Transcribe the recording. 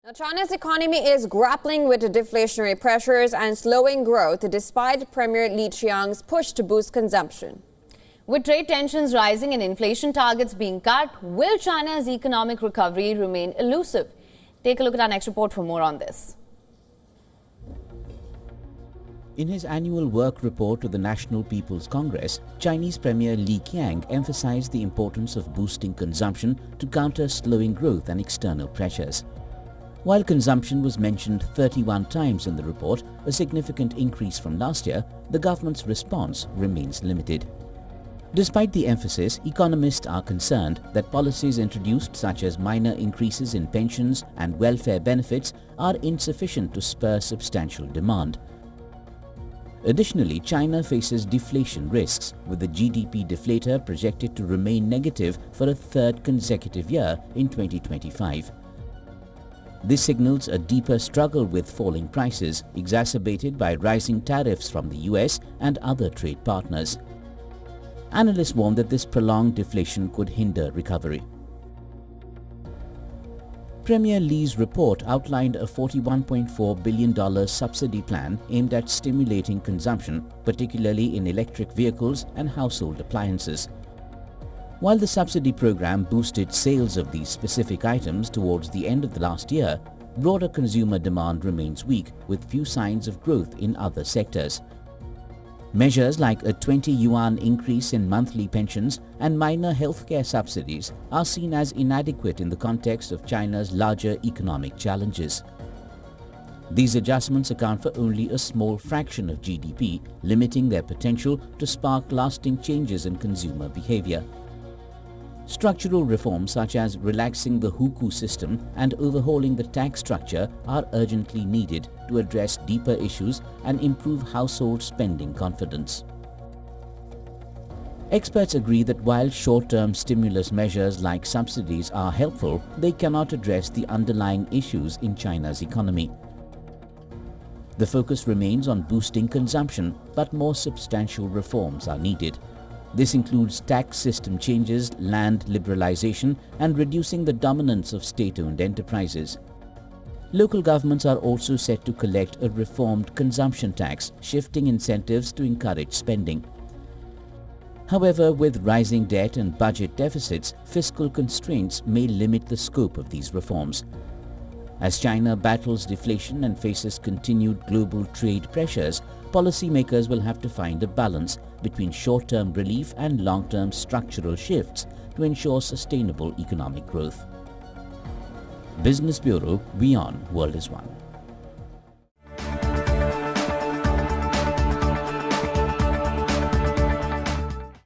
Now, China's economy is grappling with the deflationary pressures and slowing growth despite Premier Li Qiang's push to boost consumption. With trade tensions rising and inflation targets being cut, will China's economic recovery remain elusive? Take a look at our next report for more on this. In his annual work report to the National People's Congress, Chinese Premier Li Qiang emphasized the importance of boosting consumption to counter slowing growth and external pressures. While consumption was mentioned 31 times in the report, a significant increase from last year, the government's response remains limited. Despite the emphasis, economists are concerned that policies introduced such as minor increases in pensions and welfare benefits are insufficient to spur substantial demand. Additionally, China faces deflation risks, with the GDP deflator projected to remain negative for a third consecutive year in 2025. This signals a deeper struggle with falling prices, exacerbated by rising tariffs from the US and other trade partners. Analysts warn that this prolonged deflation could hinder recovery. Premier Li's report outlined a $41.4 billion subsidy plan aimed at stimulating consumption, particularly in electric vehicles and household appliances. While the subsidy program boosted sales of these specific items towards the end of the last year, broader consumer demand remains weak, with few signs of growth in other sectors. Measures like a 20 yuan increase in monthly pensions and minor healthcare subsidies are seen as inadequate in the context of China's larger economic challenges. These adjustments account for only a small fraction of GDP, limiting their potential to spark lasting changes in consumer behavior. Structural reforms such as relaxing the hukou system and overhauling the tax structure are urgently needed to address deeper issues and improve household spending confidence. Experts agree that while short-term stimulus measures like subsidies are helpful, they cannot address the underlying issues in China's economy. The focus remains on boosting consumption, but more substantial reforms are needed. This includes tax system changes, land liberalization, and reducing the dominance of state-owned enterprises. Local governments are also set to collect a reformed consumption tax, shifting incentives to encourage spending. However, with rising debt and budget deficits, fiscal constraints may limit the scope of these reforms. As China battles deflation and faces continued global trade pressures, policymakers will have to find a balance between short-term relief and long-term structural shifts to ensure sustainable economic growth. Business Bureau, WION World is One.